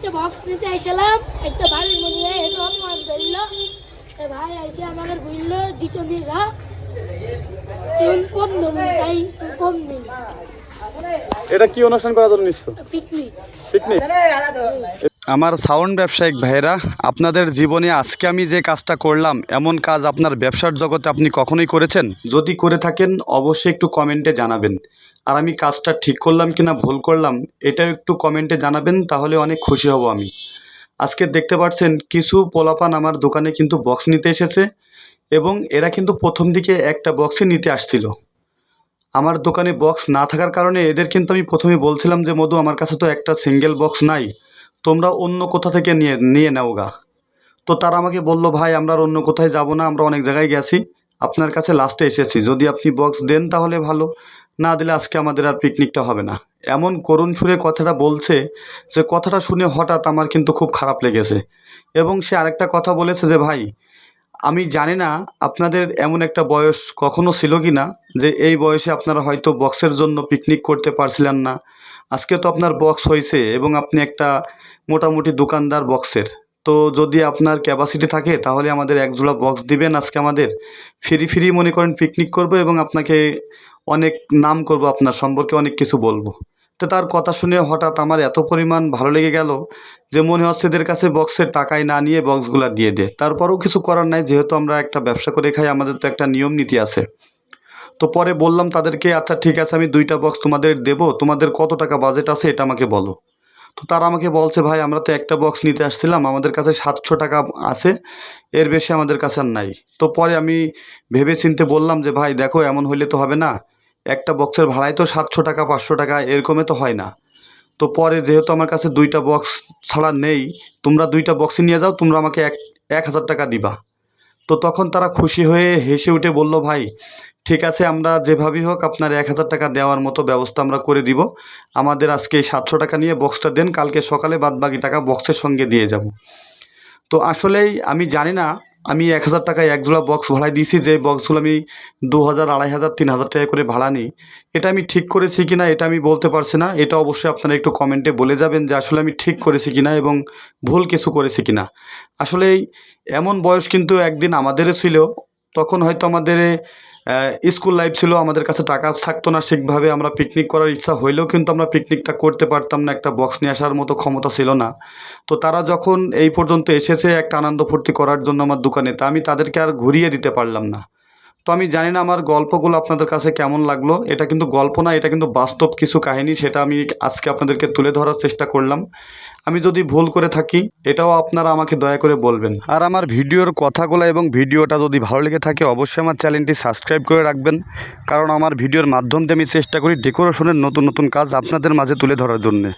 একটা বক্স নিতে আইছিলাম, একটা বাড়ির মধ্যে একটু অপমান করলো। ভাই আইসে আমাকে বললো দুটো নিয়ে যা, কম ধরুন, তাই কম দিল। এটা কি অনুষ্ঠান করার জন্য নিচ্ছ? পিকনিক। পিকনিক। আমার সাউন্ড ব্যবসায়িক ভাইরা, আপনাদের জীবনে আজকে আমি যে কাজটা করলাম, এমন কাজ আপনার ব্যবসার জগতে আপনি কখনোই করেছেন? যদি করে থাকেন অবশ্যই একটু কমেন্টে জানাবেন। আর আমি কাজটা ঠিক করলাম কিনা ভুল করলাম এটাও একটু কমেন্টে জানাবেন, তাহলে অনেক খুশি হব আমি। আজকে দেখতে পাচ্ছেন কিছু পোলাপান আমার দোকানে কিন্তু বক্স নিতে এসেছে, এবং এরা কিন্তু প্রথম দিকে একটা বক্সই নিতে আসছিল। আমার দোকানে বক্স না থাকার কারণে এদের কিন্তু আমি প্রথমে বলছিলাম যে মধু, আমার কাছে তো একটা সিঙ্গেল বক্স নাই, তোমরা অন্য কোথা থেকে নিয়ে নিয়ে নাও গা। তো তারা আমাকে বলল, ভাই আমরা আর অন্য কোথায় যাব না, আমরা অনেক জায়গায় গেছি, আপনার কাছে লাস্টে এসেছি, যদি আপনি বক্স দেন তাহলে ভালো, না দিলে আজকে আমাদের আর পিকনিকটা হবে না। এমন করুণ সুরে কথাটা বলছে যে কথাটা শুনে হঠাৎ আমার কিন্তু খুব খারাপ লেগেছে। এবং সে আরেকটা কথা বলেছে যে ভাই, আমি জানি না আপনাদের এমন একটা বয়স কখনো ছিল কি না যে এই বয়সে আপনারা হয়তো বক্সের জন্য পিকনিক করতে পারছিলেন না। আজকে তো আপনার বক্স হয়েছে এবং আপনি একটা মোটামুটি দোকানদার বক্সের। তো যদি আপনার ক্যাপাসিটি থাকে তাহলে আমাদের এক জোড়া বক্স দিবেন, আজকে আমাদের ফ্রি ফ্রি মনে করেন পিকনিক করব এবং আপনাকে অনেক নাম করব, আপনার সম্পর্কে অনেক কিছু বলবো। তো তার কথা শুনে হঠাৎ আমার এত পরিমাণ ভালো লেগে গেল যে মনে হচ্ছে এদের কাছে বক্সের টাকাই না নিয়ে বক্সগুলো দিয়ে দে। তারপরেও কিছু করার নাই, যেহেতু আমরা একটা ব্যবসা করে খাই, আমাদের তো একটা নিয়ম নীতি আছে। তো পরে বললাম তাদেরকে, আচ্ছা ঠিক আছে আমি 2টা বক্স তোমাদের দেবো, তোমাদের কত টাকা বাজেট আছে এটা আমাকে বলো। তো তারা আমাকে বলছে, ভাই আমরা তো একটা বক্স নিতে আসছিলাম, আমাদের কাছে 700 টাকা আছে, এর বেশি আমাদের কাছে আর নাই। তো পরে আমি ভেবে চিন্তে বললাম যে ভাই দেখো, এমন হইলে তো হবে না, একটা বক্সের ভাড়াই তো 700 টাকা 500 টাকা, এরকমে তো হয় না। তো পরে যেহেতু আমার কাছে 2টা বক্স ছাড়া নেই, তোমরা 2টা বক্সই নিয়ে যাও, তোমরা আমাকে 1000 টাকা দিবা। তো তখন তারা খুশি হয়ে হেসে উঠে বলল, ভাই ঠিক আছে, আমরা যেভাবেই হোক আপনার 1000 টাকা দেওয়ার মতো ব্যবস্থা আমরা করে দিব, আমাদের আজকে এই 700 টাকা নিয়ে বক্সটা দেন, কালকে সকালে বাদবাকি টাকা বক্সের সঙ্গে দিয়ে যাব। তো আসলেই আমি জানি না, আমি 1000 টাকায় এক জোড়া বক্স ভাড়ায় দিয়েছি, যে বক্সগুলো আমি 2000, 2500, 3000 টাকা করে ভাড়া নিই। এটা আমি ঠিক করেছি কিনা এটা আমি বলতে পারছি না, এটা অবশ্যই আপনারা একটু কমেন্টে বলে যাবেন যে আসলে আমি ঠিক করেছি কিনা এবং ভুল কিছু করেছি কিনা। আসলেই এমন বয়স কিন্তু একদিন আমাদেরও ছিল, তখন হয়তো আমাদের স্কুল লাইফ ছিল, আমাদের কাছে টাকা থাকতো না ঠিকভাবে, আমরা পিকনিক করার ইচ্ছা হইলেও কিন্তু আমরা পিকনিকটা করতে পারতাম না, একটা বক্স নিয়ে আসার মতো ক্ষমতা ছিল না। তো তারা যখন এই পর্যন্ত এসেছে একটা আনন্দ ফুর্তি করার জন্য আমার দোকানে, তা আমি তাদেরকে আর ঘুরিয়ে দিতে পারলাম না। তো আমি জানি না আমার গল্পগুলো আপনাদের কাছে কেমন লাগলো, এটা কিন্তু গল্প না, এটা কিন্তু বাস্তব কিছু কাহিনী, সেটা আমি আজকে আপনাদেরকে তুলে ধরার চেষ্টা করলাম। আমি যদি ভুল করে থাকি এটাও আপনারা আমাকে দয়া করে বলবেন। আর আমার ভিডিওর কথাগুলো এবং ভিডিওটা যদি ভালো লেগে থাকে অবশ্যই আমার চ্যানেলটি সাবস্ক্রাইব করে রাখবেন, কারণ আমার ভিডিওর মাধ্যম দিয়ে আমি চেষ্টা করি ডেকোরেশনের নতুন নতুন কাজ আপনাদের মাঝে তুলে ধরার জন্যে।